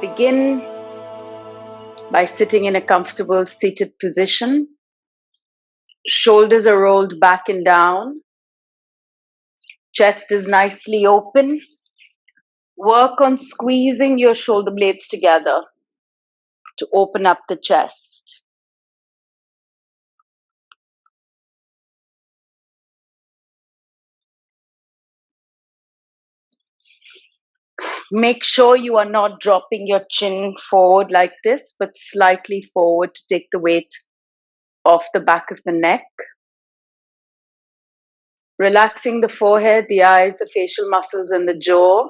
Begin by sitting in a comfortable seated position. Shoulders are rolled back and down. Chest is nicely open. Work on squeezing your shoulder blades together to open up the chest. Make sure you are not dropping your chin forward like this, but slightly forward to take the weight off the back of the neck. Relaxing the forehead, the eyes, the facial muscles, and the jaw.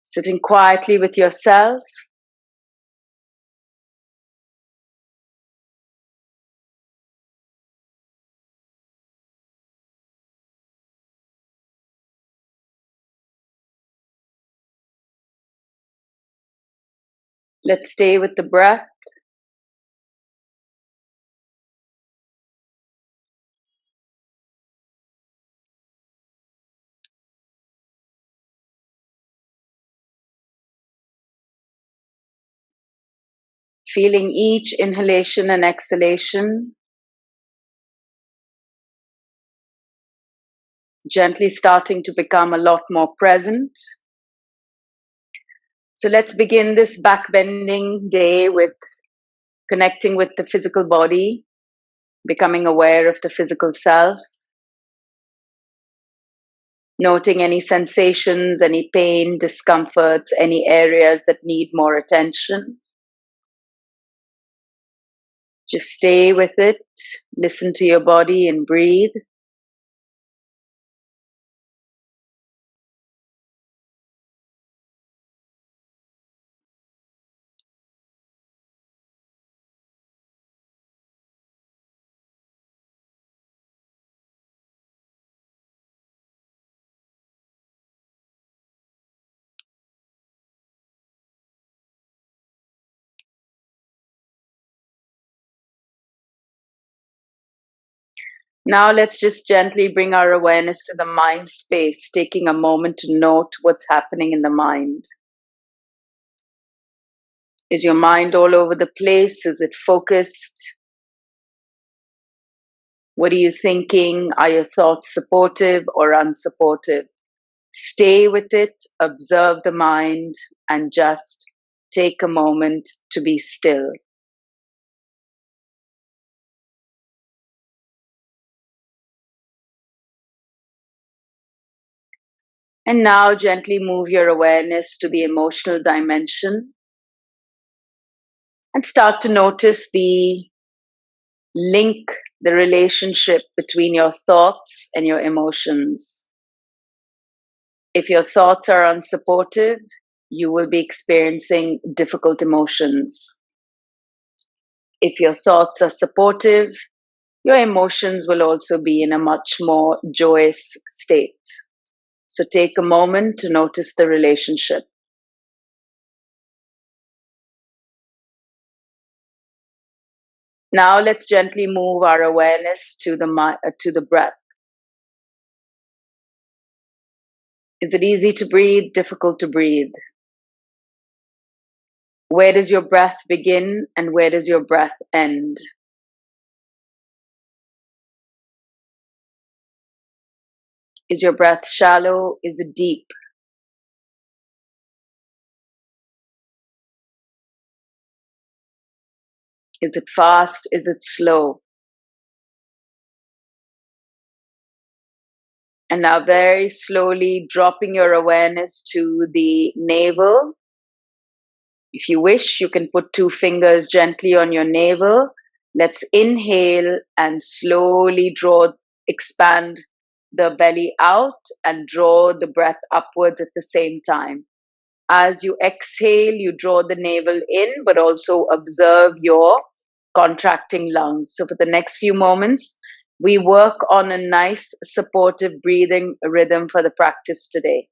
Sitting quietly with yourself. Let's stay with the breath. Feeling each inhalation and exhalation. Gently starting to become a lot more present. So let's begin this backbending day with connecting with the physical body, becoming aware of the physical self, noting any sensations, any pain, discomforts, any areas that need more attention. Just stay with it, listen to your body and breathe. Now let's just gently bring our awareness to the mind space, taking a moment to note what's happening in the mind. Is your mind all over the place? Is it focused? What are you thinking? Are your thoughts supportive or unsupportive? Stay with it, observe the mind, and just take a moment to be still. And now gently move your awareness to the emotional dimension and start to notice the link, the relationship between your thoughts and your emotions. If your thoughts are unsupportive, you will be experiencing difficult emotions. If your thoughts are supportive, your emotions will also be in a much more joyous state. So take a moment to notice the relationship. Now let's gently move our awareness to the breath. Is it easy to breathe, difficult to breathe? Where does your breath begin and where does your breath end? Is your breath shallow? Is it deep? Is it fast? Is it slow? And now very slowly dropping your awareness to the navel. If you wish, you can put 2 fingers gently on your navel. Let's inhale and slowly expand the belly out and draw the breath upwards at the same time. As you exhale, you draw the navel in, but also observe your contracting lungs. So for the next few moments, we work on a nice supportive breathing rhythm for the practice today.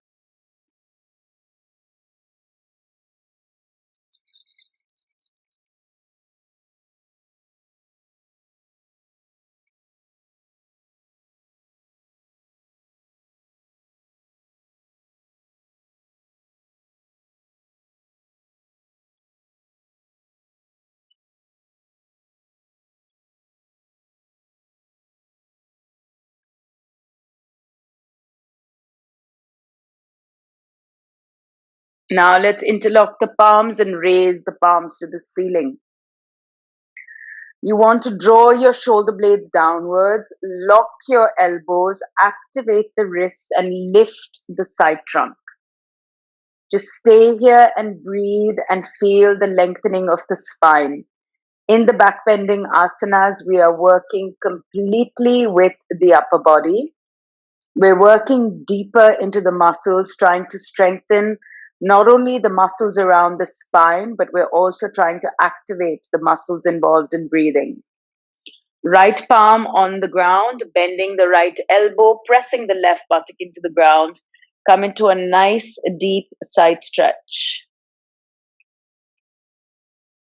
Now let's interlock the palms and raise the palms to the ceiling. You want to draw your shoulder blades downwards, lock your elbows, activate the wrists, and lift the side trunk. Just stay here and breathe and feel the lengthening of the spine. In the backbending asanas, we are working completely with the upper body. We're working deeper into the muscles, trying to strengthen not only the muscles around the spine, but we're also trying to activate the muscles involved in breathing. Right palm on the ground, bending the right elbow, pressing the left buttock into the ground. Come into a nice deep side stretch.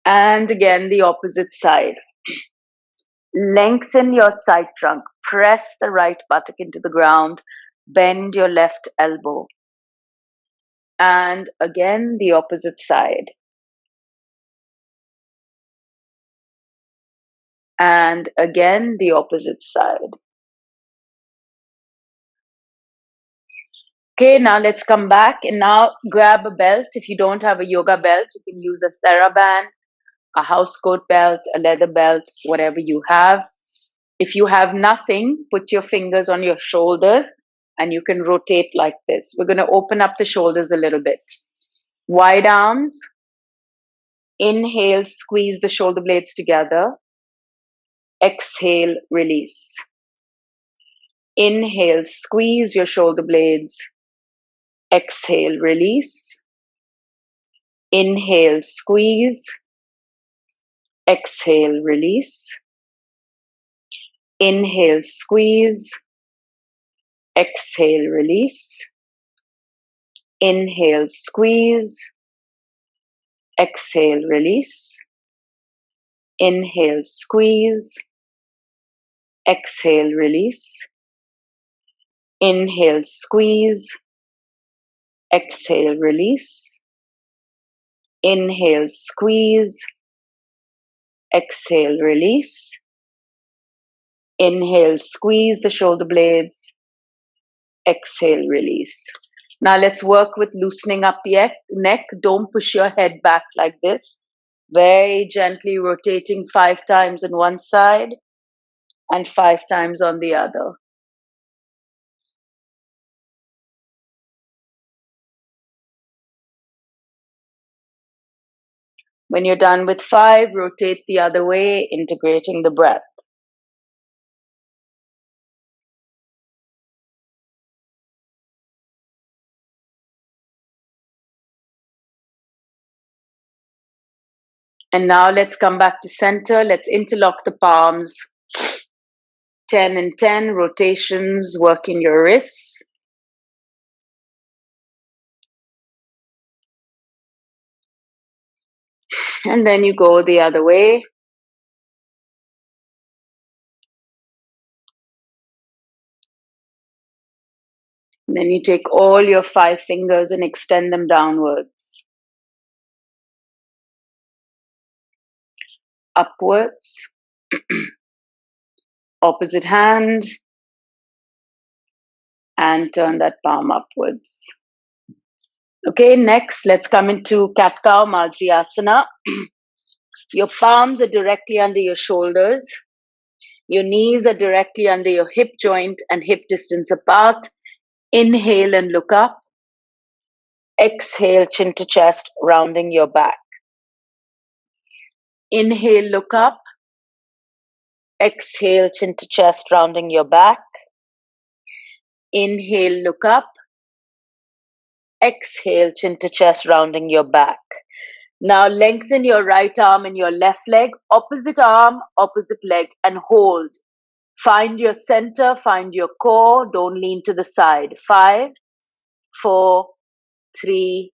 And again, the opposite side. Lengthen your side trunk. Press the right buttock into the ground. Bend your left elbow. And again, the opposite side. And again, the opposite side. Okay, now let's come back and now grab a belt. If you don't have a yoga belt, you can use a TheraBand, a house coat belt, a leather belt, whatever you have. If you have nothing, put your fingers on your shoulders and you can rotate like this. We're going to open up the shoulders a little bit. Wide arms. Inhale, squeeze the shoulder blades together. Exhale, release. Inhale, squeeze your shoulder blades. Exhale, release. Inhale, squeeze. Exhale, release. Inhale, squeeze. Exhale, release. Inhale, squeeze. Exhale, release. Inhale, squeeze. Exhale, release. Inhale, squeeze. Exhale, release. Inhale, squeeze. Exhale, release. Inhale, squeeze the shoulder blades. Exhale, release. Now let's work with loosening up the neck. Don't push your head back like this. Very gently rotating 5 times on one side and 5 times on the other. When you're done with 5, rotate the other way, integrating the breath. And now let's come back to center. Let's interlock the palms. 10 and 10 rotations, working your wrists. And then you go the other way. And then you take all your 5 fingers and extend them downwards. Upwards. Opposite hand. And turn that palm upwards. Okay, next, let's come into Cat-Cow Margie Asana. Your palms are directly under your shoulders. Your knees are directly under your hip joint and hip distance apart. Inhale and look up. Exhale, chin to chest, rounding your back. Inhale, look up. Exhale, chin to chest, rounding your back. Inhale, look up. Exhale, chin to chest, rounding your back. Now lengthen your right arm and your left leg, opposite arm, opposite leg, and hold. Find your center, find your core, don't lean to the side. 5, 4, 3,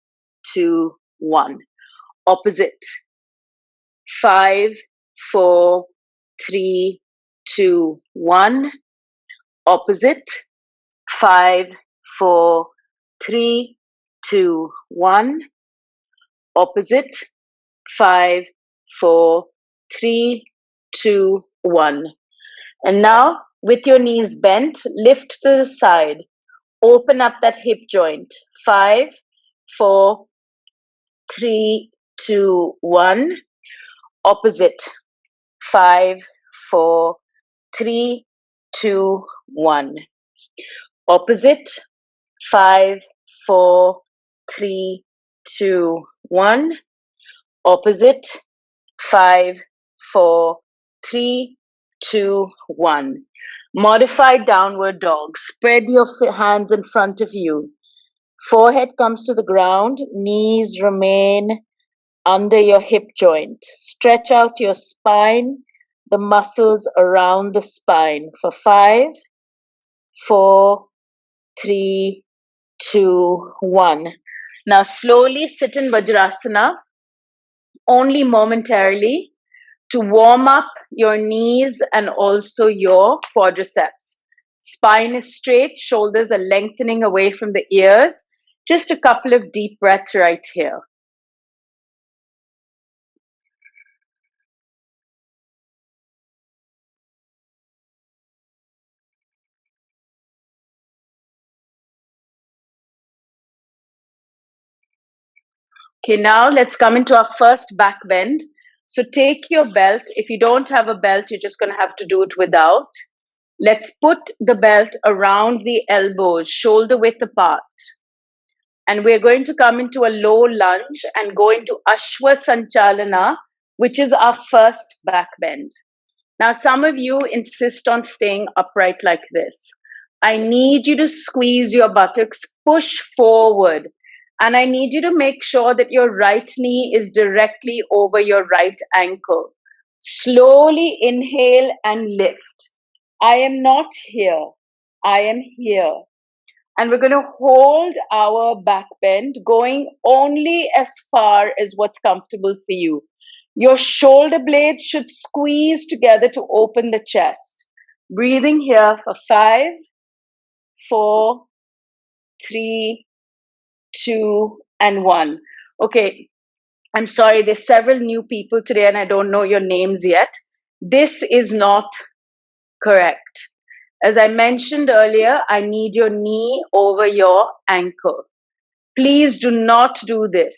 2, 1. Opposite. 5, 4, 3, 2, 1. Opposite. 5, 4, 3, 2, 1. Opposite. 5, 4, 3, 2, 1. And now, with your knees bent, lift to the side. Open up that hip joint. 5, 4, 3, 2, 1. Opposite. 5, 4, 3, 2, 1. Opposite. 5, 4, 3, 2, 1. Opposite. 5, 4, 3, 2, 1. Modified downward dog. Spread your hands in front of you. Forehead comes to the ground. Knees remain under your hip joint. Stretch out your spine, the muscles around the spine for 5, 4, 3, 2, 1. Now slowly sit in Vajrasana, only momentarily, to warm up your knees and also your quadriceps. Spine is straight, shoulders are lengthening away from the ears. Just a couple of deep breaths right here. Okay, now let's come into our first back bend. So take your belt. If you don't have a belt, you're just going to have to do it without. Let's put the belt around the elbows, shoulder width apart. And we're going to come into a low lunge and go into Ashwa Sanchalana, which is our first back bend. Now, some of you insist on staying upright like this. I need you to squeeze your buttocks, push forward. And I need you to make sure that your right knee is directly over your right ankle. Slowly inhale and lift. I am not here. I am here. And we're going to hold our back bend, going only as far as what's comfortable for you. Your shoulder blades should squeeze together to open the chest. Breathing here for 5, 4, 3, 2, and 1. Okay, I'm sorry, there's several new people today and I don't know your names yet. This is not correct. As I mentioned earlier, I need your knee over your ankle. Please do not do this.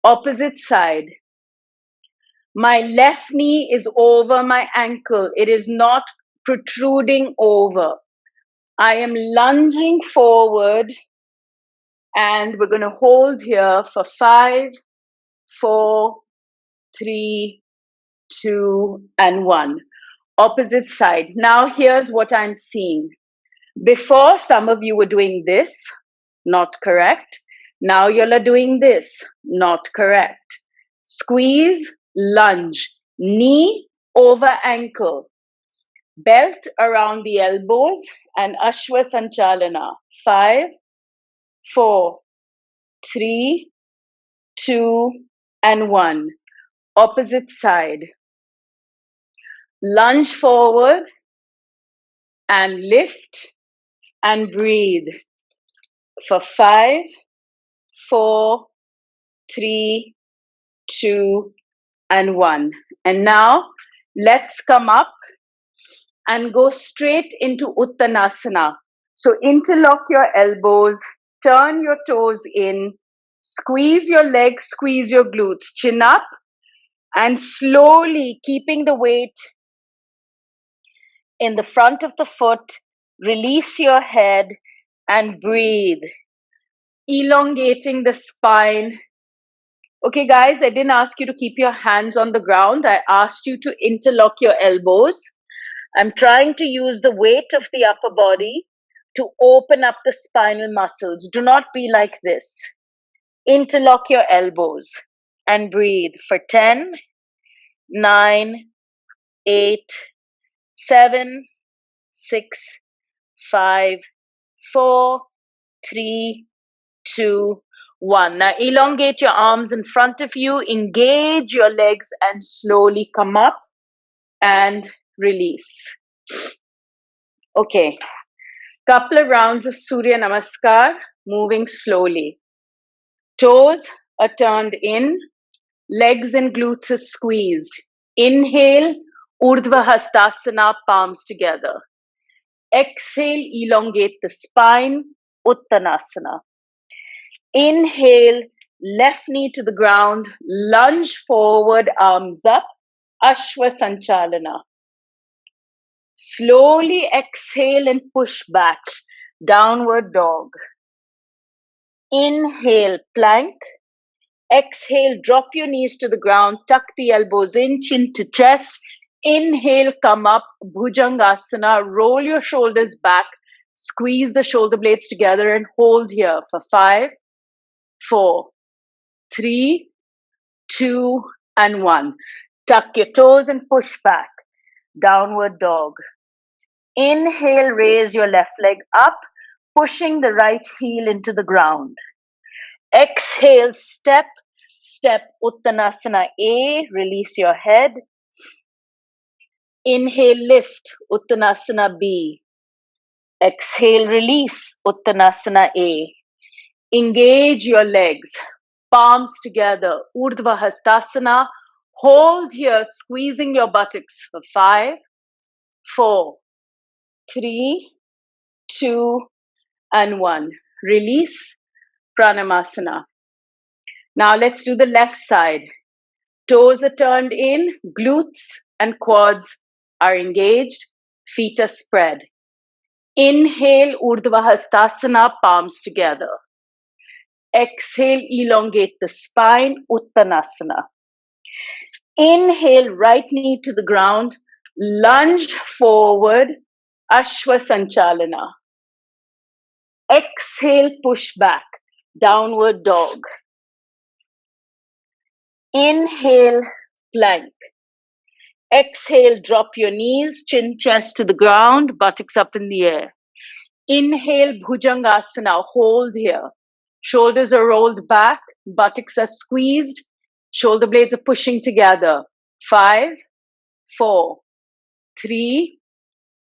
Opposite side. My left knee is over my ankle. It is not protruding over. I am lunging forward and we're going to hold here for 5, 4, 3, 2, and 1. Opposite side. Now here's what I'm seeing. Before, some of you were doing this, not correct. Now you're doing this, not correct. Squeeze, lunge, knee over ankle, belt around the elbows, and Ashwa Sanchalana. 5, 4, 3, 2, and 1. Opposite side. Lunge forward and lift and breathe for 5, 4, 3, 2, and 1. And now let's come up and go straight into Uttanasana. So interlock your elbows, turn your toes in, squeeze your legs, squeeze your glutes, chin up, and slowly keeping the weight in the front of the foot, release your head and breathe, elongating the spine. Okay, guys, I didn't ask you to keep your hands on the ground. I asked you to interlock your elbows. I'm trying to use the weight of the upper body to open up the spinal muscles. Do not be like this. Interlock your elbows and breathe for 10, 9, 8, 7, 6, 5, 4, 3, 2, 1. Now elongate your arms in front of you, engage your legs and slowly come up and release. Okay, couple of rounds of Surya Namaskar, moving slowly. Toes are turned in, legs and glutes are squeezed. Inhale, Urdhva Hastasana, palms together. Exhale, elongate the spine, Uttanasana. Inhale, left knee to the ground, lunge forward, arms up, Ashwa Sanchalana. Slowly exhale and push back, downward dog. Inhale, plank. Exhale, drop your knees to the ground, tuck the elbows in, chin to chest. Inhale, come up, Bhujangasana, roll your shoulders back, squeeze the shoulder blades together and hold here for 5, 4, 3, 2, and 1. Tuck your toes and push back, downward dog. Inhale, raise your left leg up, pushing the right heel into the ground. Exhale, step, Uttanasana A, release your head. Inhale, lift, Uttanasana B. Exhale, release, Uttanasana A. Engage your legs, palms together, Urdhva Hastasana. Hold here, squeezing your buttocks for 5, 4, 3, 2, and 1. Release, Pranayamasana. Now let's do the left side. Toes are turned in, glutes and quads are engaged, feet are spread. Inhale, Urdhva Hastasana, palms together. Exhale, elongate the spine, Uttanasana. Inhale, right knee to the ground, lunge forward, Ashwa Sanchalana. Exhale, push back, downward dog. Inhale, plank. Exhale, drop your knees, chin, chest to the ground, buttocks up in the air. Inhale, Bhujangasana, hold here. Shoulders are rolled back, buttocks are squeezed, shoulder blades are pushing together. 5, 4, 3,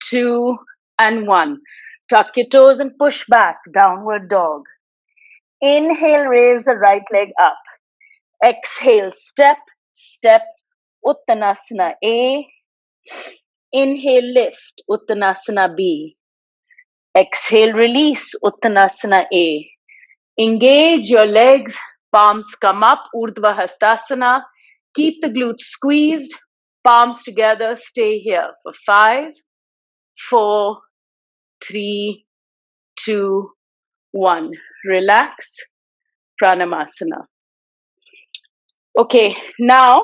2, and 1. Tuck your toes and push back, downward dog. Inhale, raise the right leg up. Exhale, step, Uttanasana A. Inhale, lift, Uttanasana B. Exhale, release, Uttanasana A. Engage your legs, palms come up, Urdhva Hastasana. Keep the glutes squeezed, palms together, stay here for 5, 4, 3, 2, 1. Relax, Pranayamasana. Okay, now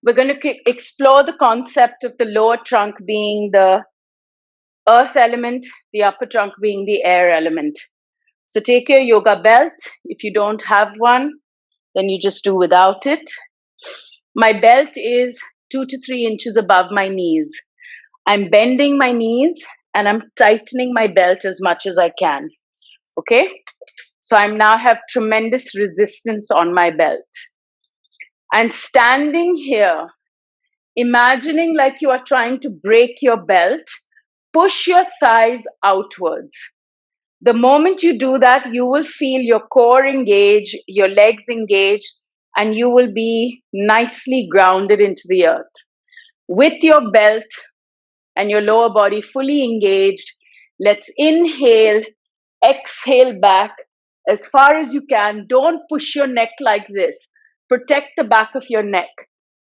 we're going to explore the concept of the lower trunk being the earth element, the upper trunk being the air element. So take your yoga belt. If you don't have one, then you just do without it. My belt is 2 to 3 inches above my knees. I'm bending my knees and I'm tightening my belt as much as I can. Okay? So I now have tremendous resistance on my belt. And standing here, imagining like you are trying to break your belt, push your thighs outwards. The moment you do that, you will feel your core engage, your legs engage, and you will be nicely grounded into the earth. With your belt and your lower body fully engaged, let's inhale, exhale back as far as you can. Don't push your neck like this. Protect the back of your neck.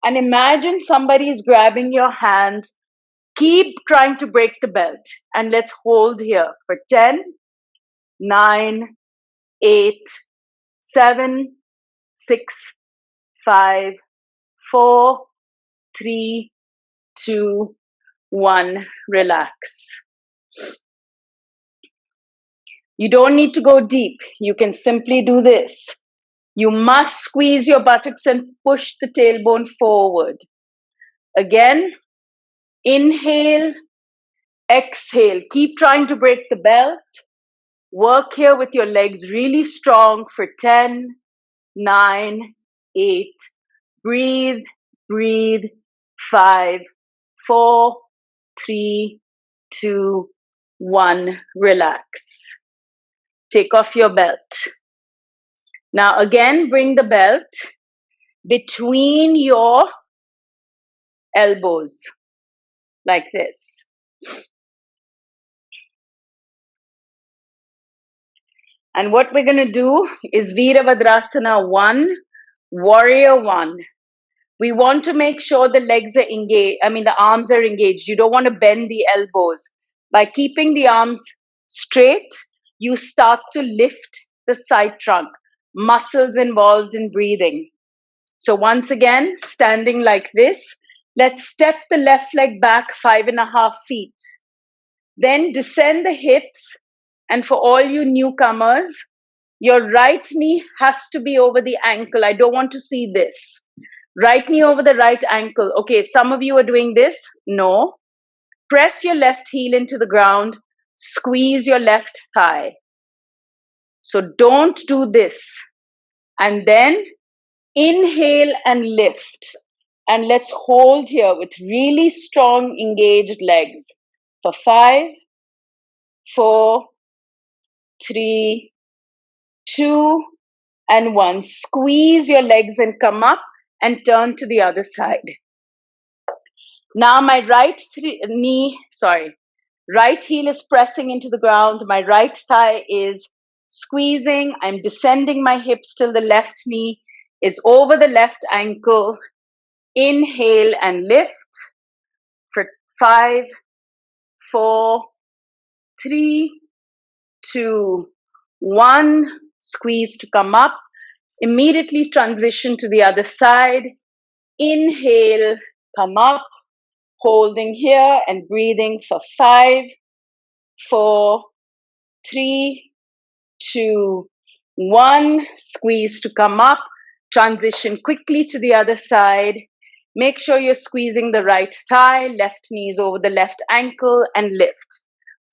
And imagine somebody is grabbing your hands. Keep trying to break the belt. And let's hold here for 10, 9, 8, 7, 6, 5, 4, 3, 2, 1. Relax. You don't need to go deep. You can simply do this. You must squeeze your buttocks and push the tailbone forward. Again, inhale, exhale. Keep trying to break the belt. Work here with your legs really strong for 10, 9, 8. Breathe, breathe. 5, 4, 3, 2, 1. Relax. Take off your belt. Now again, bring the belt between your elbows, like this. And what we're going to do is Virabhadrasana 1, Warrior 1. We want to make sure the legs are engaged. I mean, the arms are engaged. You don't want to bend the elbows. By keeping the arms straight, you start to lift the side trunk. Muscles involved in breathing. So once again, standing like this, let's step the left leg back 5.5 feet. Then descend the hips. And for all you newcomers, your right knee has to be over the ankle. I don't want to see this. Right knee over the right ankle. Okay, some of you are doing this. No. Press your left heel into the ground. Squeeze your left thigh. So don't do this. And then inhale and lift. And let's hold here with really strong engaged legs for 5, 4, 3, 2, and 1. Squeeze your legs and come up and turn to the other side. Now my right heel is pressing into the ground. My right thigh is squeezing. I'm descending my hips till the left knee is over the left ankle. Inhale and lift for 5, 4, 3, 2, 1. Squeeze to come up. Immediately transition to the other side. Inhale, come up, holding here and breathing for 5, 4, 3, 2, 1. Squeeze to come up. Transition quickly to the other side. Make sure you're squeezing the right thigh, left knee is over the left ankle, and lift.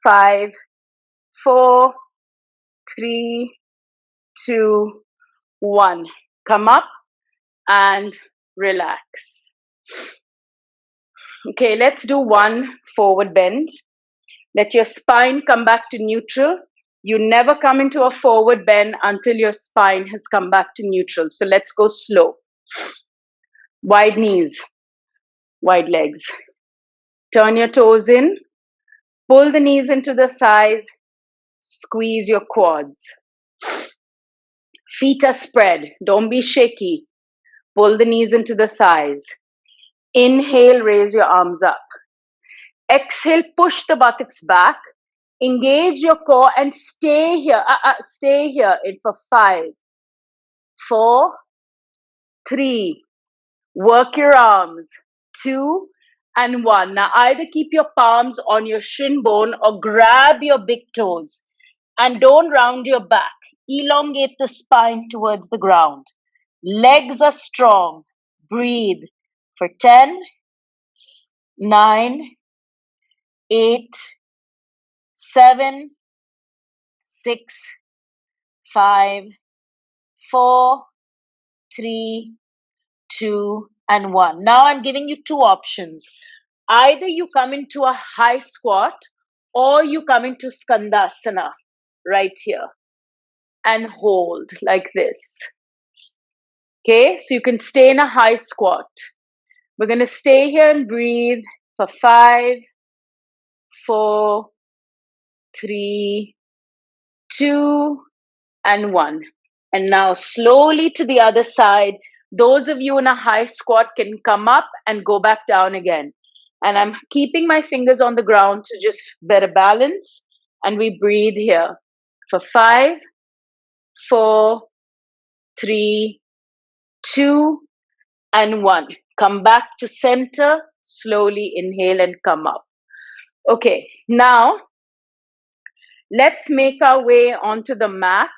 5, 4, 3, 2, 1. Come up and relax. Okay, let's do 1 forward bend. Let your spine come back to neutral. You never come into a forward bend until your spine has come back to neutral. So let's go slow. Wide knees, wide legs. Turn your toes in. Pull the knees into the thighs. Squeeze your quads. Feet are spread. Don't be shaky. Pull the knees into the thighs. Inhale, raise your arms up. Exhale, push the buttocks back. Engage your core and stay here. Stay here for 5, 4, 3. Work your arms. 2 and 1. Now either keep your palms on your shin bone or grab your big toes. And don't round your back. Elongate the spine towards the ground. Legs are strong. Breathe for 10, 9, 8, 7, 6, 5, 4, 3, 2, and 1. Now I'm giving you 2 options. Either you come into a high squat or you come into Skandasana right here and hold like this. Okay, so you can stay in a high squat. We're going to stay here and breathe for 5, 4, 3, 2, and 1. And now slowly to the other side. Those of you in a high squat can come up and go back down again. And I'm keeping my fingers on the ground to just better balance. And we breathe here for 5, 4, 3, 2, and 1. Come back to center. Slowly inhale and come up. Okay, now let's make our way onto the mat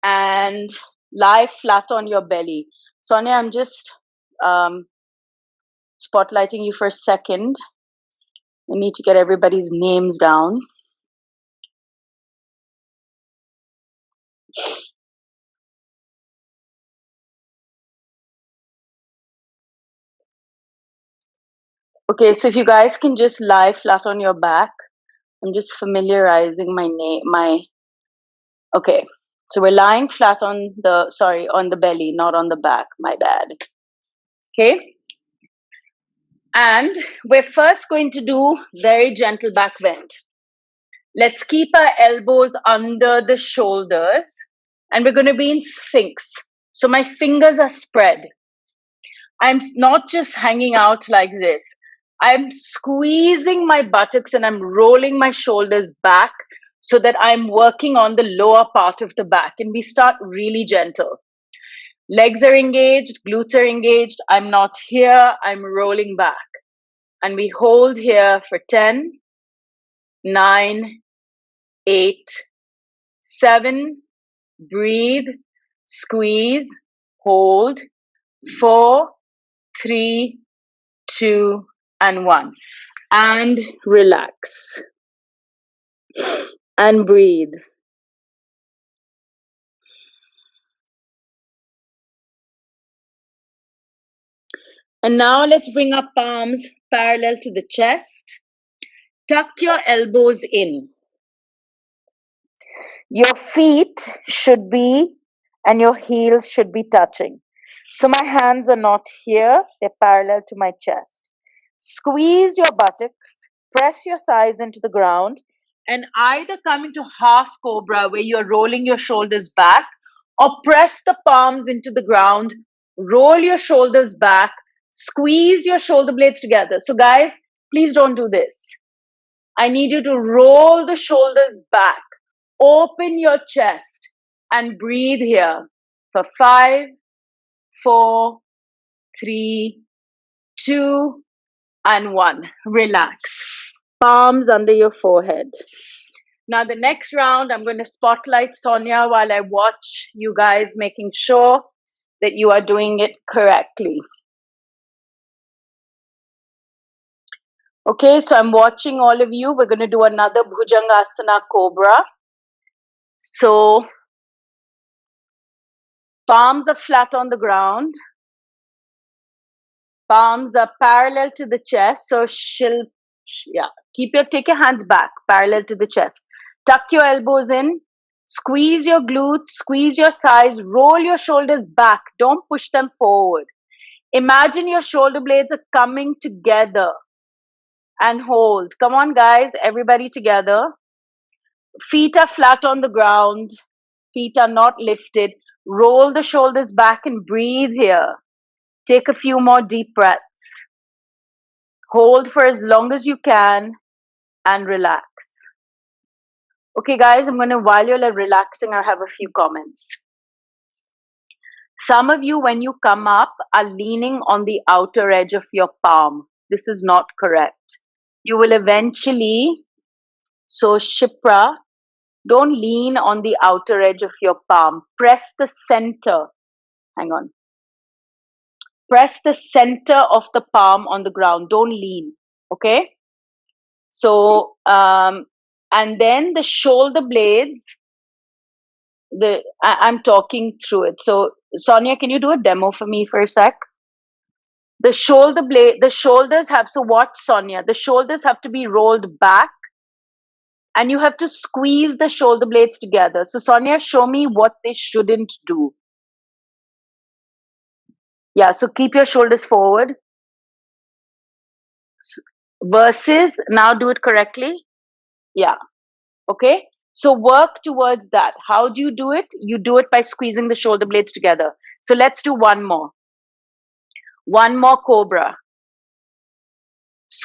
and lie flat on your belly. Sonia, I'm just spotlighting you for a second. I need to get everybody's names down. Okay, so if you guys can just lie flat on your back. I'm just familiarizing okay. So we're lying flat on the belly, not on the back. My bad. Okay. And we're first going to do very gentle back bend. Let's keep our elbows under the shoulders, and we're going to be in Sphinx. So my fingers are spread. I'm not just hanging out like this. I'm squeezing my buttocks and I'm rolling my shoulders back so that I'm working on the lower part of the back. And we start really gentle. Legs are engaged, glutes are engaged. I'm not here, I'm rolling back. And we hold here for 10, 9, 8, 7, breathe, squeeze, hold, 4, 3, 2, and 1. And relax. And breathe. And now let's bring our palms parallel to the chest. Tuck your elbows in. Your feet should be and your heels should be touching. So my hands are not here, they're parallel to my chest. Squeeze your buttocks, press your thighs into the ground, and either come into half cobra where you're rolling your shoulders back, or press the palms into the ground, roll your shoulders back, squeeze your shoulder blades together. So, guys, please don't do this. I need you to roll the shoulders back, open your chest, and breathe here for 5, 4, 3, 2, and 1. Relax. Palms under your forehead. Now, the next round, I'm going to spotlight Sonia while I watch you guys, making sure that you are doing it correctly. Okay, so I'm watching all of you. We're going to do another Bhujangasana Cobra. So, palms are flat on the ground. Palms are parallel to the chest. So, take your hands back, parallel to the chest. Tuck your elbows in. Squeeze your glutes, squeeze your thighs, roll your shoulders back. Don't push them forward. Imagine your shoulder blades are coming together and hold. Come on, guys, everybody together. Feet are flat on the ground. Feet are not lifted. Roll the shoulders back and breathe here. Take a few more deep breaths. Hold for as long as you can and relax. Okay, guys, while you're relaxing, I have a few comments. Some of you, when you come up, are leaning on the outer edge of your palm. This is not correct. You will eventually, so Shipra, don't lean on the outer edge of your palm. Press the center. Hang on. Press the center of the palm on the ground. Don't lean. Okay? So, and then the shoulder blades, I'm talking through it. So, Sonia, can you do a demo for me for a sec? The shoulders have, so what, Sonia? The shoulders have to be rolled back and you have to squeeze the shoulder blades together. So, Sonia, show me what they shouldn't do. Yeah, so keep your shoulders forward. Versus, now do it correctly. Yeah. Okay. So work towards that. How do you do it? You do it by squeezing the shoulder blades together. So let's do one more. One more cobra.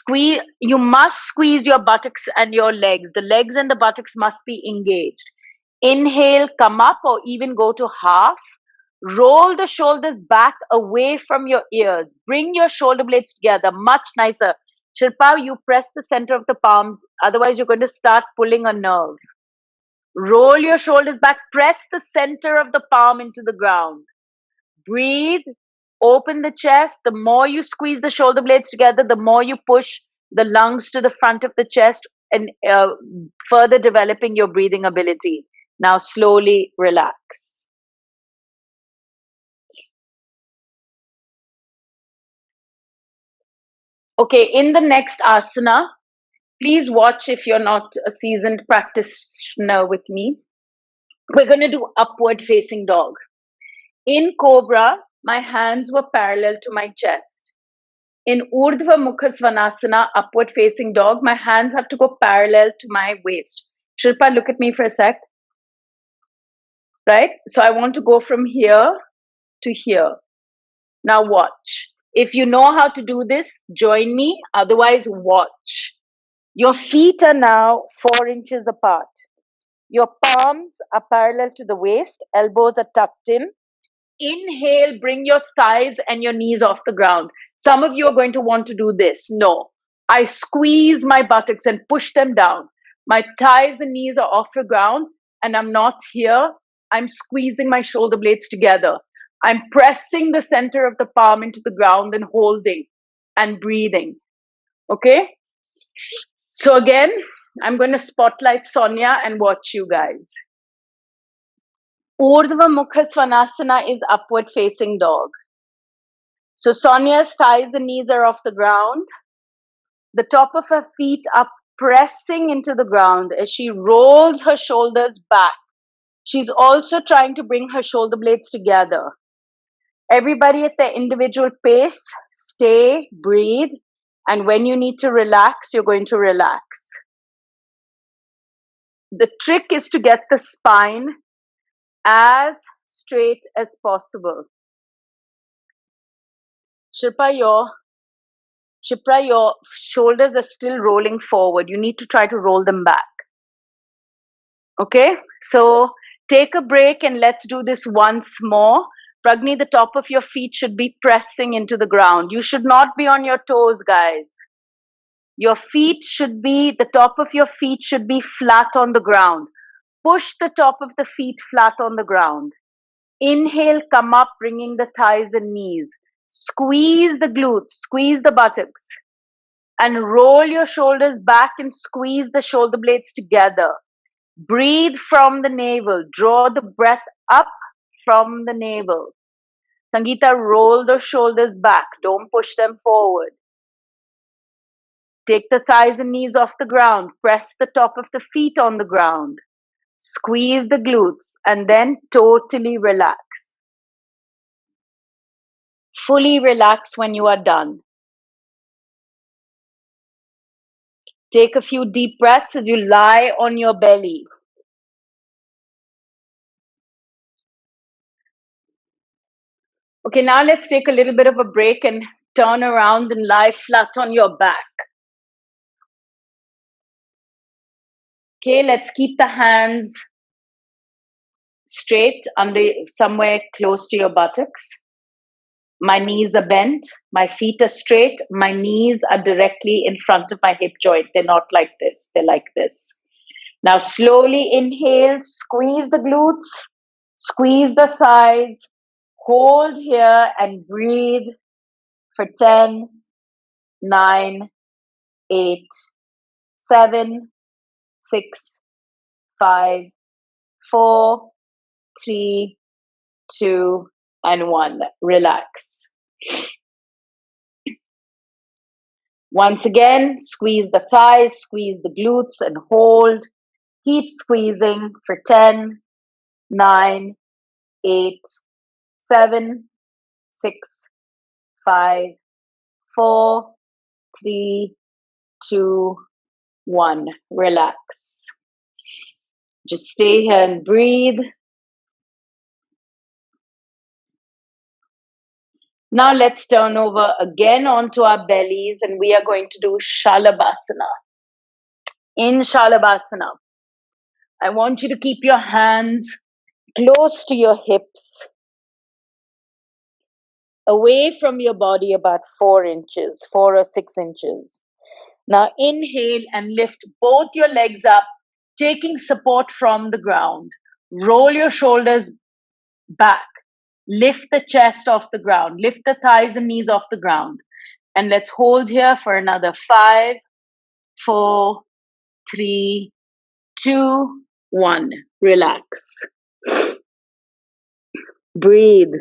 You must squeeze your buttocks and your legs. The legs and the buttocks must be engaged. Inhale, come up or even go to half. Roll the shoulders back away from your ears. Bring your shoulder blades together. Much nicer. Shilpa, you press the center of the palms. Otherwise, you're going to start pulling a nerve. Roll your shoulders back. Press the center of the palm into the ground. Breathe. Open the chest. The more you squeeze the shoulder blades together, the more you push the lungs to the front of the chest and further developing your breathing ability. Now slowly relax. Okay, in the next asana, please watch if you're not a seasoned practitioner with me. We're going to do upward facing dog. In Cobra, my hands were parallel to my chest. In Urdhva Mukha Svanasana, upward facing dog, my hands have to go parallel to my waist. Shilpa, look at me for a sec. Right? So I want to go from here to here. Now watch. If you know how to do this, join me. Otherwise, watch. Your feet are now 4 inches apart. Your palms are parallel to the waist. Elbows are tucked in. Inhale, bring your thighs and your knees off the ground. Some of you are going to want to do this. No. I squeeze my buttocks and push them down. My thighs and knees are off the ground, and I'm not here. I'm squeezing my shoulder blades together. I'm pressing the center of the palm into the ground and holding and breathing. Okay? So again, I'm going to spotlight Sonia and watch you guys. Urdhva Mukha Svanasana is upward facing dog. So Sonia's thighs and knees are off the ground. The top of her feet are pressing into the ground as she rolls her shoulders back. She's also trying to bring her shoulder blades together. Everybody at their individual pace, stay, breathe, and when you need to relax, you're going to relax. The trick is to get the spine as straight as possible. Shilpa, your shoulders are still rolling forward. You need to try to roll them back. Okay, so take a break and let's do this once more. Pragni, the top of your feet should be pressing into the ground. You should not be on your toes, guys. The top of your feet should be flat on the ground. Push the top of the feet flat on the ground. Inhale, come up, bringing the thighs and knees. Squeeze the glutes, squeeze the buttocks. And roll your shoulders back and squeeze the shoulder blades together. Breathe from the navel. Draw the breath up from the navel. Sangeeta, roll the shoulders back. Don't push them forward. Take the thighs and knees off the ground. Press the top of the feet on the ground. Squeeze the glutes and then totally relax. Fully relax when you are done. Take a few deep breaths as you lie on your belly. Okay, now let's take a little bit of a break and turn around and lie flat on your back. Okay, let's keep the hands straight under somewhere close to your buttocks. My knees are bent, my feet are straight, my knees are directly in front of my hip joint. They're not like this, they're like this. Now slowly inhale, squeeze the glutes, squeeze the thighs, hold here and breathe for 10, 9, 8, 7, 6, 5, 4, 3, 2, and 1. Relax. Once again, squeeze the thighs, squeeze the glutes, and hold. Keep squeezing for 10, 9, 8, 7, 6, 5, 4, 3, 2, 1. Relax. Just stay here and breathe. Now let's turn over again onto our bellies and we are going to do Shalabhasana. In Shalabhasana, I want you to keep your hands close to your hips, away from your body about 4 inches, 4 or 6 inches. Now inhale and lift both your legs up, taking support from the ground. Roll your shoulders back. Lift the chest off the ground. Lift the thighs and knees off the ground. And let's hold here for another 5, 4, 3, 2, 1. Relax. Breathe.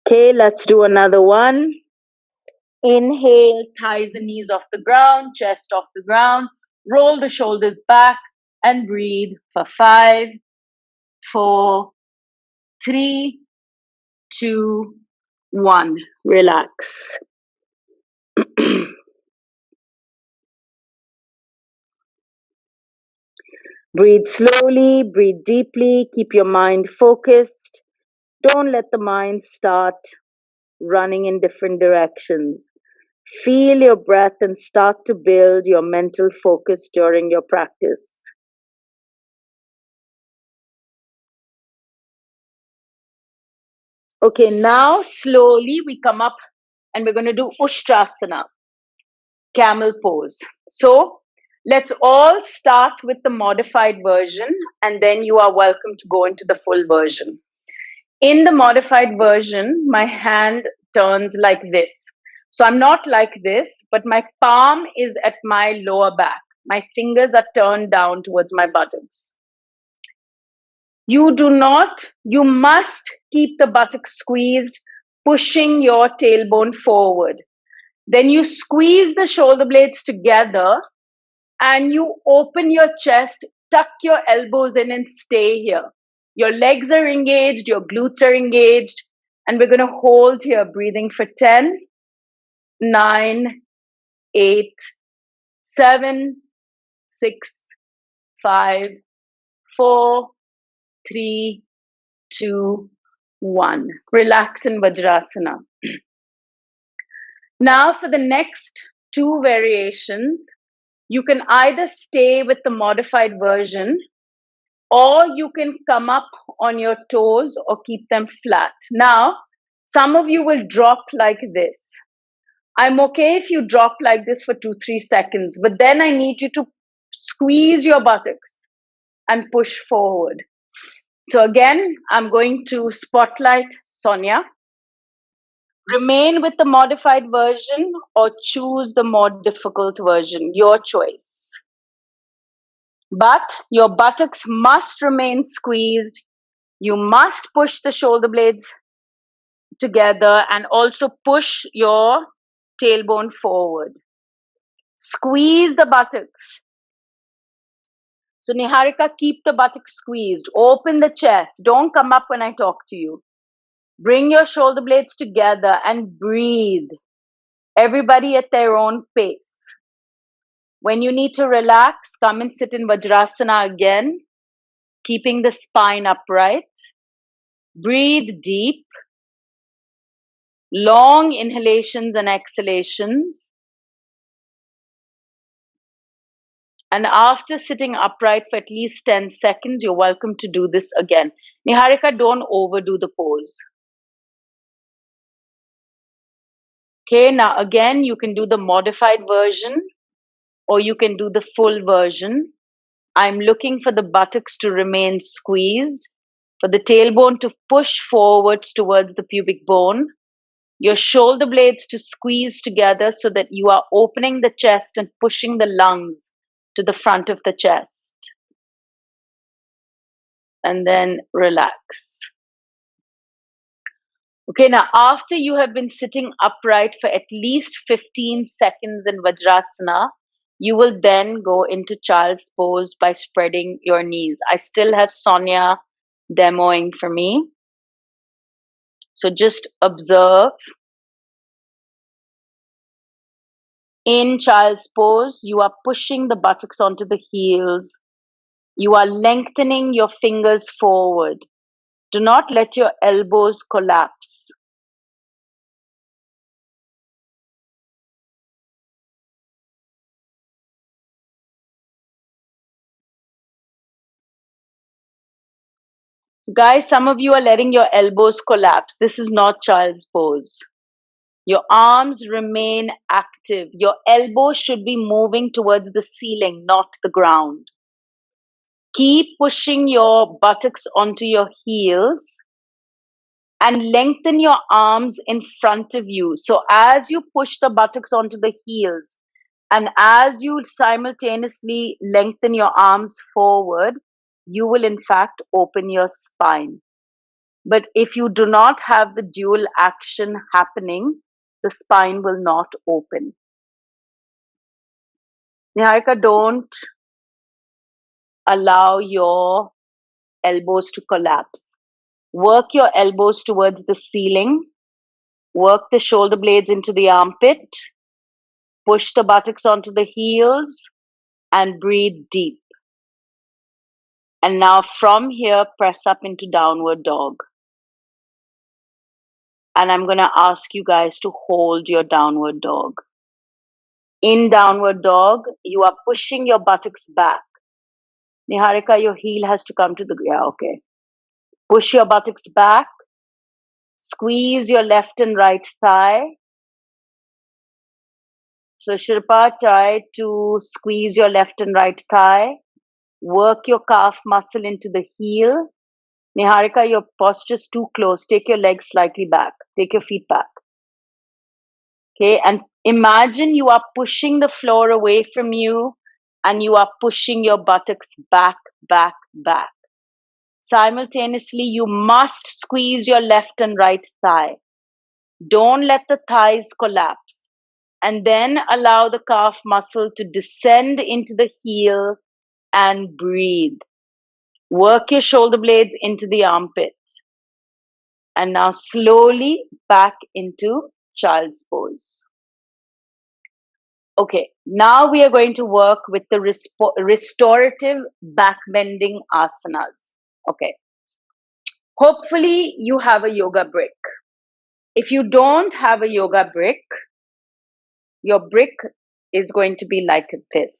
Okay, let's do another one. Inhale, thighs and knees off the ground, chest off the ground. Roll the shoulders back and breathe for 5, 4, 3, 2, 1. Relax. Breathe slowly, breathe deeply, keep your mind focused. Don't let the mind start running in different directions. Feel your breath and start to build your mental focus during your practice. Okay, now slowly we come up and we're going to do Ushtrasana, Camel Pose. So let's all start with the modified version and then you are welcome to go into the full version. In the modified version, my hand turns like this. So I'm not like this, but my palm is at my lower back. My fingers are turned down towards my buttocks. You must keep the buttocks squeezed, pushing your tailbone forward. Then you squeeze the shoulder blades together and you open your chest, tuck your elbows in and stay here. Your legs are engaged, your glutes are engaged, and we're going to hold here, breathing for 10, 9, 8, 7, 6, 5, 4, 3, 2, 1. Relax in Vajrasana. Now for the next two variations, you can either stay with the modified version or you can come up on your toes or keep them flat. Now, some of you will drop like this. I'm okay if you drop like this for 2-3 seconds, but then I need you to squeeze your buttocks and push forward. So again, I'm going to spotlight Sonia. Remain with the modified version or choose the more difficult version, your choice. But your buttocks must remain squeezed. You must push the shoulder blades together and also push your tailbone forward. Squeeze the buttocks. So Niharika, keep the buttocks squeezed. Open the chest. Don't come up when I talk to you. Bring your shoulder blades together and breathe. Everybody at their own pace. When you need to relax, come and sit in Vajrasana again, keeping the spine upright. Breathe deep. Long inhalations and exhalations. And after sitting upright for at least 10 seconds, you're welcome to do this again. Niharika, don't overdo the pose. Okay, now again, you can do the modified version or you can do the full version. I'm looking for the buttocks to remain squeezed, for the tailbone to push forwards towards the pubic bone, your shoulder blades to squeeze together so that you are opening the chest and pushing the lungs to the front of the chest. And then relax. Okay, now after you have been sitting upright for at least 15 seconds in Vajrasana, you will then go into child's pose by spreading your knees. I still have Sonia demoing for me. So just observe. In child's pose, you are pushing the buttocks onto the heels. You are lengthening your fingers forward. Do not let your elbows collapse. Guys, some of you are letting your elbows collapse. This is not child's pose. Your arms remain active. Your elbows should be moving towards the ceiling, not the ground. Keep pushing your buttocks onto your heels and lengthen your arms in front of you. So as you push the buttocks onto the heels and as you simultaneously lengthen your arms forward, you will in fact open your spine. But if you do not have the dual action happening, the spine will not open. Niharika, don't allow your elbows to collapse. Work your elbows towards the ceiling Work the shoulder blades into the armpit. Push the buttocks onto the heels and breathe deep. And now from here, press up into downward dog. And I'm going to ask you guys to hold your downward dog. In downward dog, you are pushing your buttocks back. Niharika, your heel has to come to the, yeah, okay. Push your buttocks back. Squeeze your left and right thigh. So Shilpa, try to squeeze your left and right thigh. Work your calf muscle into the heel. Niharika, your posture's too close. Take your legs slightly back. Take your feet back. Okay, and imagine you are pushing the floor away from you and you are pushing your buttocks back, back, back. Simultaneously, you must squeeze your left and right thigh. Don't let the thighs collapse. And then allow the calf muscle to descend into the heel and breathe. Work your shoulder blades into the armpits. And now slowly back into child's pose. Okay, now we are going to work with the restorative backbending asanas. Okay. Hopefully you have a yoga brick. If you don't have a yoga brick, your brick is going to be like this.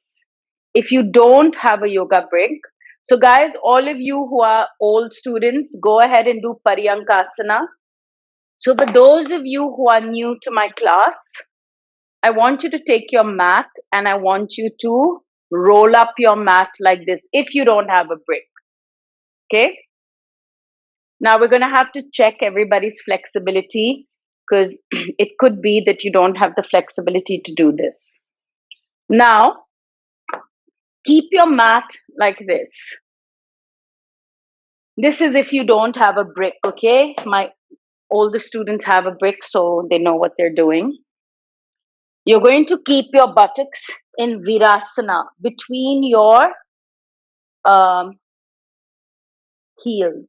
If you don't have a yoga brick, so guys, all of you who are old students, go ahead and do Pariyankasana. So for those of you who are new to my class, I want you to take your mat and I want you to roll up your mat like this if you don't have a brick. Okay? Now we're going to have to check everybody's flexibility because it could be that you don't have the flexibility to do this. Now, keep your mat like this. This is if you don't have a brick, okay? My older students have a brick, so they know what they're doing. You're going to keep your buttocks in Virasana between your heels.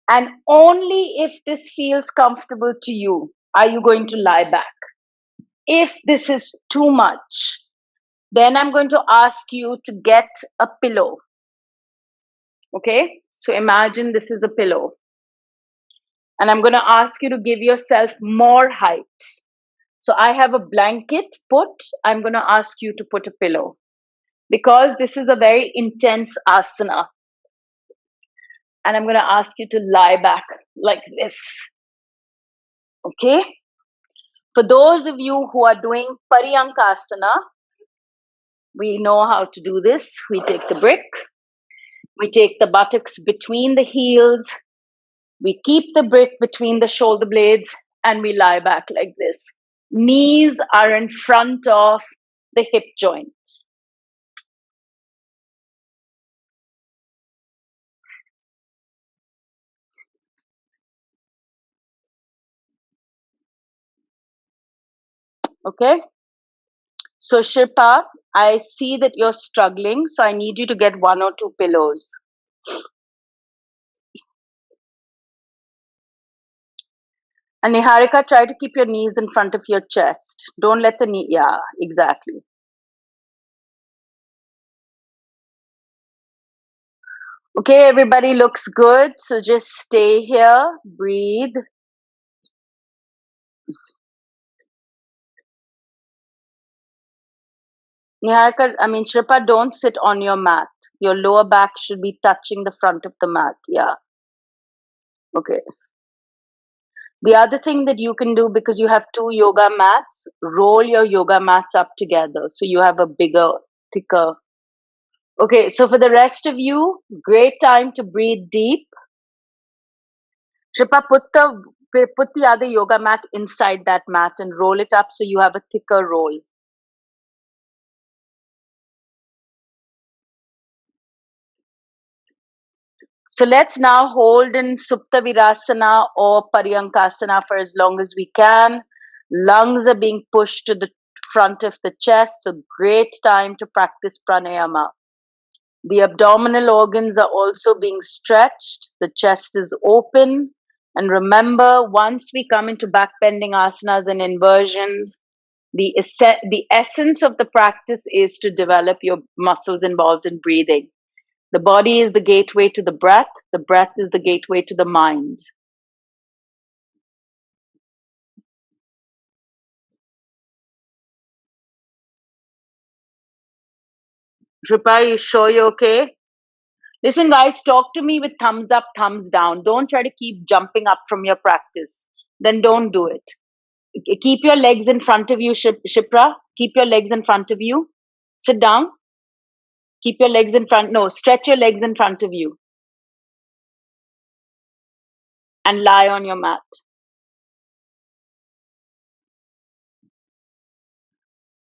And only if this feels comfortable to you are you going to lie back. If this is too much, then I'm going to ask you to get a pillow. Okay? So imagine this is a pillow. And I'm going to ask you to give yourself more height. So I have a blanket put. I'm going to ask you to put a pillow. Because this is a very intense asana. And I'm going to ask you to lie back like this. Okay? For those of you who are doing Pariyankasana, we know how to do this. We take the brick. We take the buttocks between the heels. We keep the brick between the shoulder blades and we lie back like this. Knees are in front of the hip joint. Okay? So Shilpa, I see that you're struggling, so I need you to get 1 or 2 pillows. And Niharika, try to keep your knees in front of your chest. Don't let the knee, yeah, exactly. Okay, everybody looks good. So just stay here, breathe. Niharika, Shripa, don't sit on your mat. Your lower back should be touching the front of the mat. Yeah. Okay. The other thing that you can do, because you have 2 yoga mats, roll your yoga mats up together. So you have a bigger, thicker. Okay. So for the rest of you, great time to breathe deep. Shripa, put the other yoga mat inside that mat and roll it up so you have a thicker roll. So let's now hold in Supta Virasana or Pariyankasana for as long as we can. Lungs are being pushed to the front of the chest, so great time to practice pranayama. The abdominal organs are also being stretched. The chest is open. And remember, once we come into backbending asanas and inversions, the essence of the practice is to develop your muscles involved in breathing. The body is the gateway to the breath is the gateway to the mind. Shripa, you sure you're okay? Listen, guys, talk to me with thumbs up, thumbs down. Don't try to keep jumping up from your practice. Then don't do it. Keep your legs in front of you, Shipra. Keep your legs in front of you. Sit down. Keep your legs in front. No, stretch your legs in front of you and lie on your mat.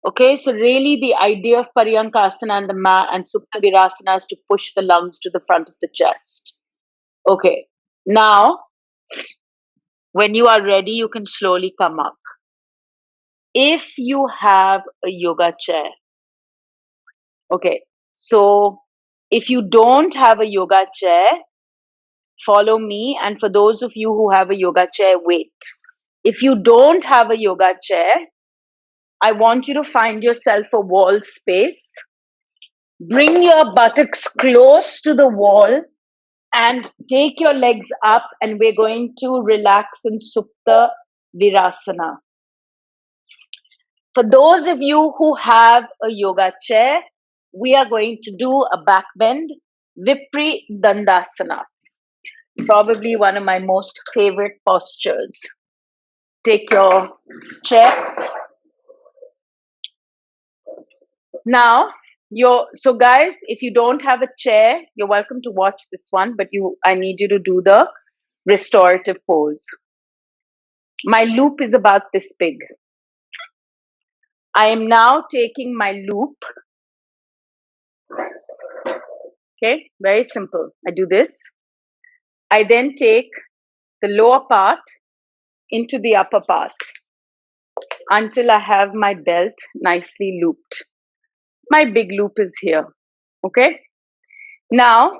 Okay, so really the idea of Pariyankasana and the mat and Supta Virasana is to push the lungs to the front of the chest. Okay, now when you are ready, you can slowly come up. If you have a yoga chair, okay, so if you don't have a yoga chair, follow me. And for those of you who have a yoga chair, wait. If you don't have a yoga chair, I want you to find yourself a wall space. Bring your buttocks close to the wall and take your legs up, and we're going to relax in Supta Virasana. For those of you who have a yoga chair, we are going to do a back bend, Vipri Dandasana. Probably one of my most favorite postures. Take your chair. Now, so guys, if you don't have a chair, you're welcome to watch this one, but I need you to do the restorative pose. My loop is about this big. I am now taking my loop. Okay, very simple. I do this. I then take the lower part into the upper part until I have my belt nicely looped. My big loop is here. Okay. Now,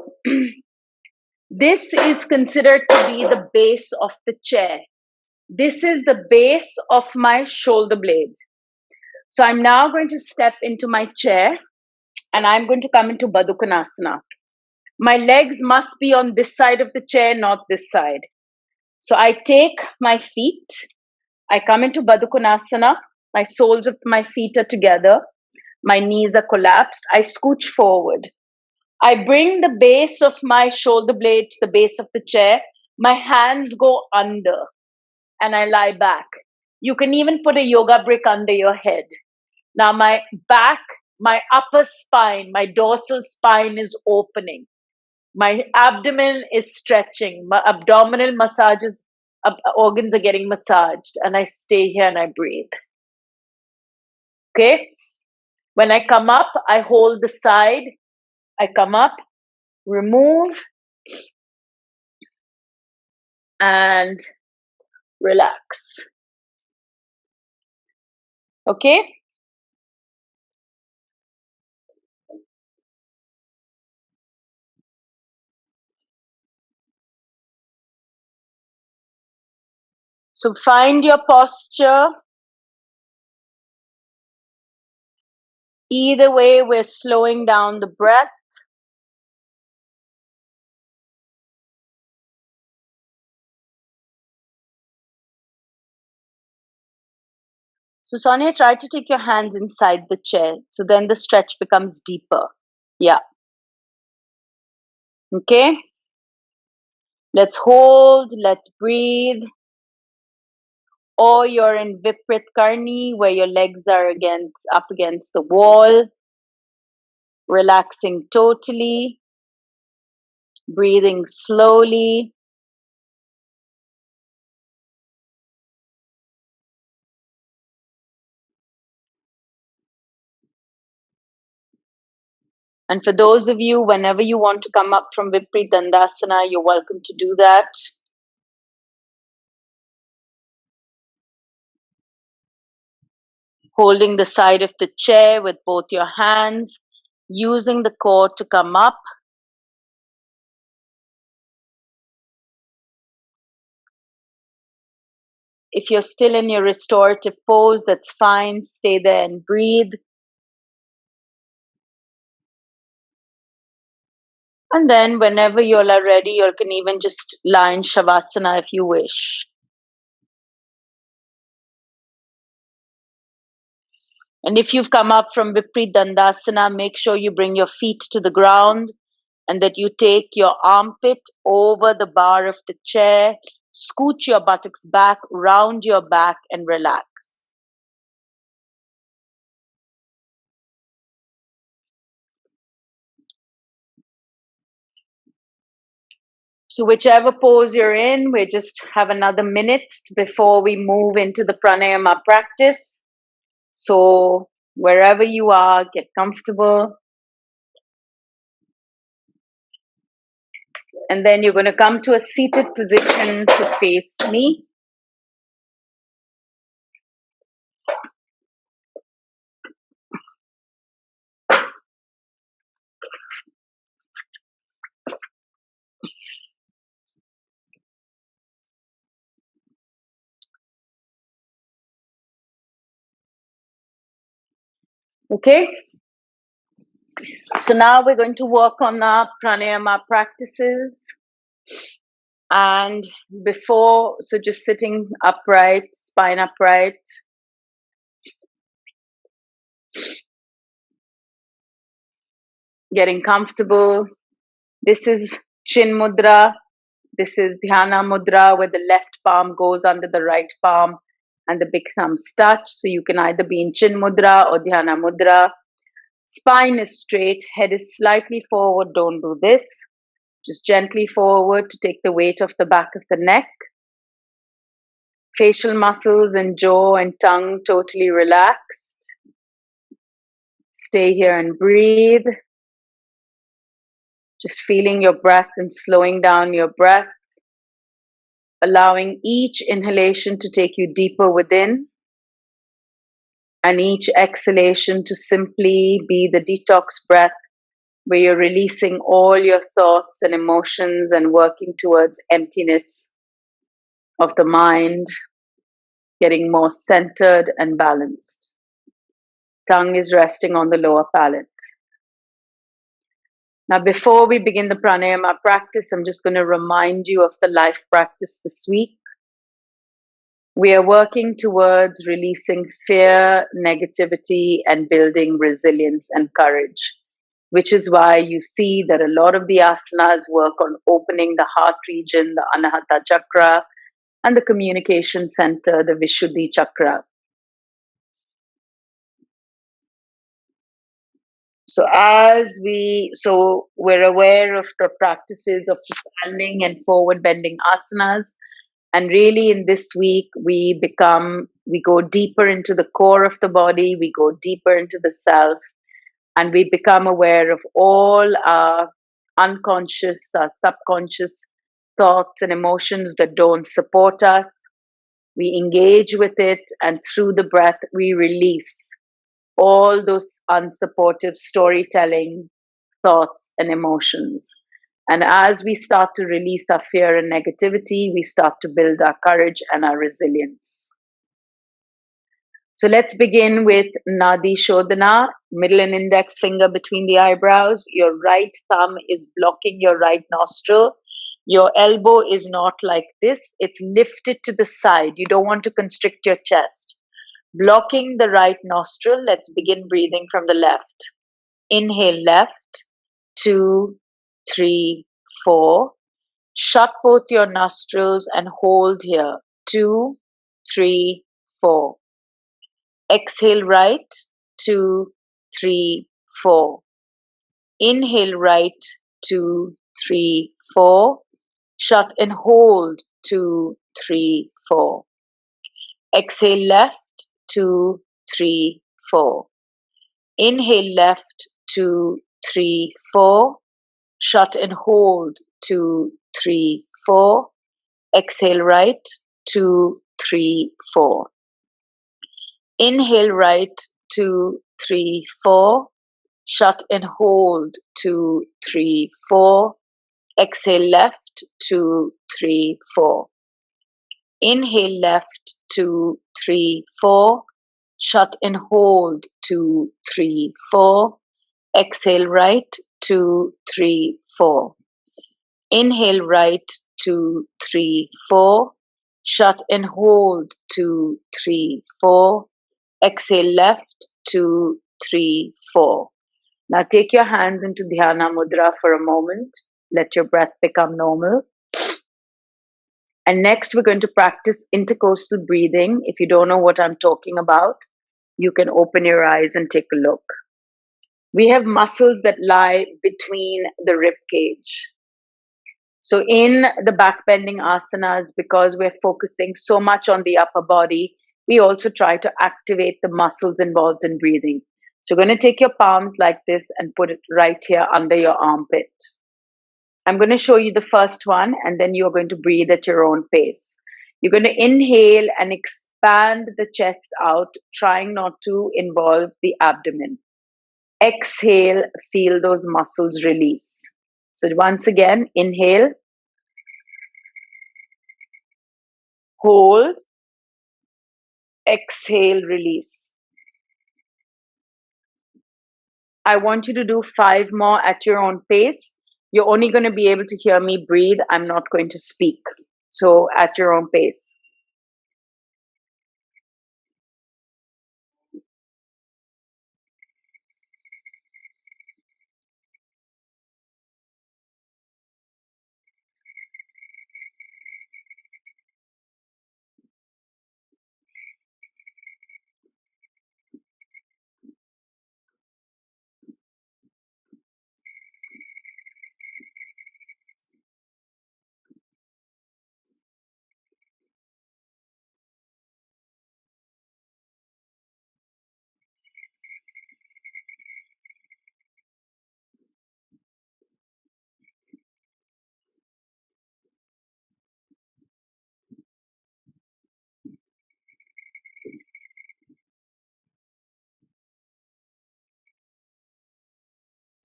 this is considered to be the base of the chair. This is the base of my shoulder blade. So I'm now going to step into my chair and I'm going to come into Badukunasana. My legs must be on this side of the chair, not this side. So I take my feet, I come into Badukunasana, my soles of my feet are together, my knees are collapsed, I scooch forward. I bring the base of my shoulder blade to the base of the chair, my hands go under, and I lie back. You can even put a yoga brick under your head. Now my back, my upper spine, my dorsal spine is opening. My abdomen is stretching. My abdominal massages, organs are getting massaged. And I stay here and I breathe. Okay? When I come up, I hold the side. I come up, remove, and relax. Okay? So find your posture. Either way, we're slowing down the breath. So Sonia, try to take your hands inside the chair. So then the stretch becomes deeper. Yeah. Okay? Let's hold, let's breathe. Or you're in Viprit Karni, where your legs are up against the wall, relaxing totally, breathing slowly. And for those of you, whenever you want to come up from Viprit Dandasana, you're welcome to do that. Holding the side of the chair with both your hands, using the core to come up. if you're still in your restorative pose, that's fine. Stay there and breathe. And then whenever you all are ready, you can even just lie in Shavasana if you wish. And if you've come up from Vipreet Dandasana, make sure you bring your feet to the ground and that you take your armpit over the bar of the chair, scooch your buttocks back, round your back and relax. So whichever pose you're in, we just have another minute before we move into the pranayama practice. So wherever you are, get comfortable. And then you're going to come to a seated position to face me. Okay? So now we're going to work on our pranayama practices. And before, so just sitting upright, spine upright. Getting comfortable. This is Chin Mudra. This is Dhyana Mudra, where the left palm goes under the right palm and the big thumbs touch. So you can either be in Chin Mudra or Dhyana Mudra. Spine is straight, head is slightly forward. Don't do this. Just gently forward to take the weight off the back of the neck. Facial muscles and jaw and tongue totally relaxed. Stay here and breathe. Just feeling your breath and slowing down your breath. Allowing each inhalation to take you deeper within. And each exhalation to simply be the detox breath where you're releasing all your thoughts and emotions and working towards emptiness of the mind, getting more centered and balanced. Tongue is resting on the lower palate. Now, before we begin the pranayama practice, I'm just going to remind you of the life practice this week. We are working towards releasing fear, negativity, and building resilience and courage, which is why you see that a lot of the asanas work on opening the heart region, the Anahata chakra, and the communication center, the Vishuddhi chakra. So we're aware of the practices of standing and forward bending asanas. And really in this week, we go deeper into the core of the body, we go deeper into the self, and we become aware of all our unconscious, our subconscious thoughts and emotions that don't support us. We engage with it, and through the breath, we release all those unsupportive storytelling thoughts and emotions. And as we start to release our fear and negativity, we start to build our courage and our resilience. So let's begin with Nadi Shodhana, middle and index finger between the eyebrows. Your right thumb is blocking your right nostril. Your elbow is not like this, it's lifted to the side. You don't want to constrict your chest. Blocking the right nostril, let's begin breathing from the left. Inhale left, 2, 3, 4. Shut both your nostrils and hold here. 2, 3, 4. Exhale right, 2, 3, 4. Inhale right, 2, 3, 4. Shut and hold, 2, 3, 4. Exhale left, 2, 3, 4. Inhale left, 2, 3, 4. Shut and hold, 2, 3, 4. Exhale right, 2, 3, 4. Inhale right, 2, 3, 4. Shut and hold, 2, 3, 4. Exhale left, 2, 3, 4. Inhale left, 2, 3, 4. Shut and hold, 2, 3, 4. Exhale right, 2, 3, 4. Inhale right, 2, 3, 4. Shut and hold, 2, 3, 4. Exhale left, 2, 3, 4. Now take your hands into Dhyana Mudra for a moment. Let your breath become normal. And next, we're going to practice intercostal breathing. If you don't know what I'm talking about, you can open your eyes and take a look. We have muscles that lie between the rib cage. So, in the backbending asanas, because we're focusing so much on the upper body, we also try to activate the muscles involved in breathing. So, you're going to take your palms like this and put it right here under your armpit. I'm going to show you the first one, and then you're going to breathe at your own pace. You're going to inhale and expand the chest out, trying not to involve the abdomen. Exhale, feel those muscles release. So, once again, inhale, hold, exhale, release. I want you to do 5 more at your own pace. You're only going to be able to hear me breathe. I'm not going to speak. So, at your own pace.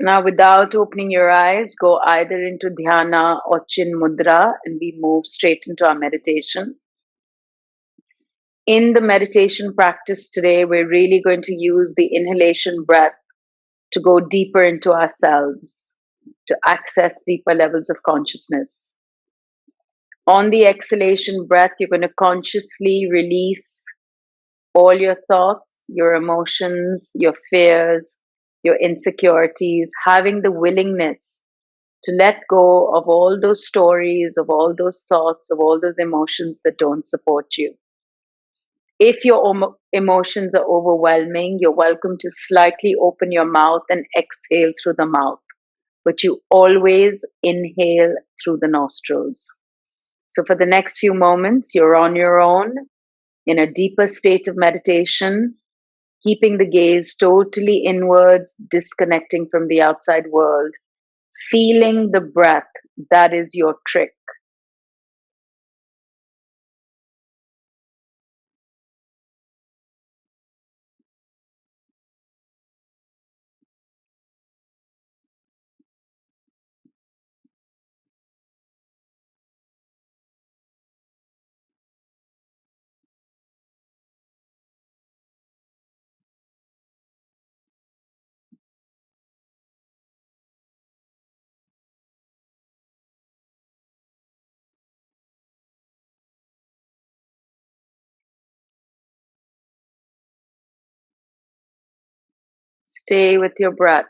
Now, without opening your eyes, go either into dhyana or chin mudra, and we move straight into our meditation. In the meditation practice today, we're really going to use the inhalation breath to go deeper into ourselves, to access deeper levels of consciousness. On the exhalation breath, you're going to consciously release all your thoughts, your emotions, your fears, your insecurities, having the willingness to let go of all those stories, of all those thoughts, of all those emotions that don't support you. If your emotions are overwhelming, you're welcome to slightly open your mouth and exhale through the mouth, but you always inhale through the nostrils. So, for the next few moments, you're on your own in a deeper state of meditation, keeping the gaze totally inwards, disconnecting from the outside world, feeling the breath. That is your trick. Stay with your breath.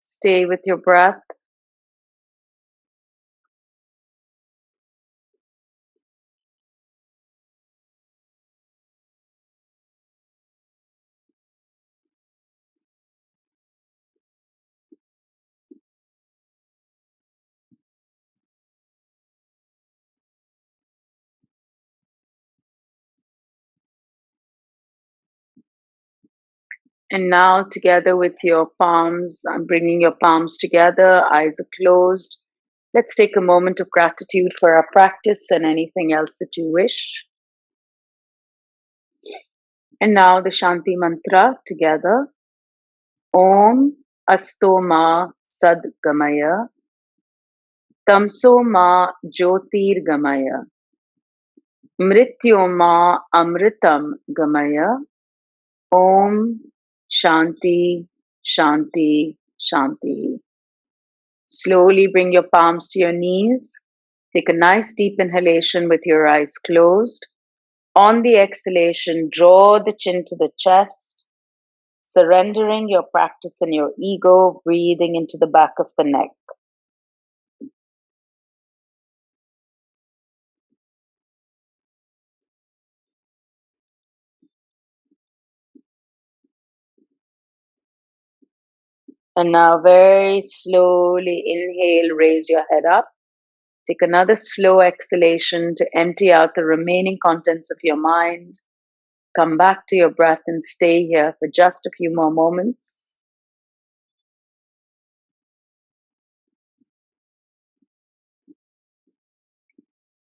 Stay with your breath. And now, together with your palms, I'm bringing your palms together, eyes are closed. Let's take a moment of gratitude for our practice and anything else that you wish. And now the Shanti Mantra together. Om Asto Ma Sadgamaya Tamso Ma Jyotirgamaya Mrityoma Amritam Gamaya. Om Shanti Shanti Shanti. Slowly bring your palms to your knees. Take a nice deep inhalation with your eyes closed. On the exhalation, draw the chin to the chest, surrendering your practice and your ego, breathing into the back of the neck. And now, very slowly inhale, raise your head up. Take another slow exhalation to empty out the remaining contents of your mind. Come back to your breath and stay here for just a few more moments.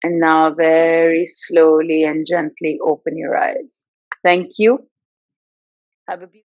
And now, very slowly and gently open your eyes. Thank you. Have a beautiful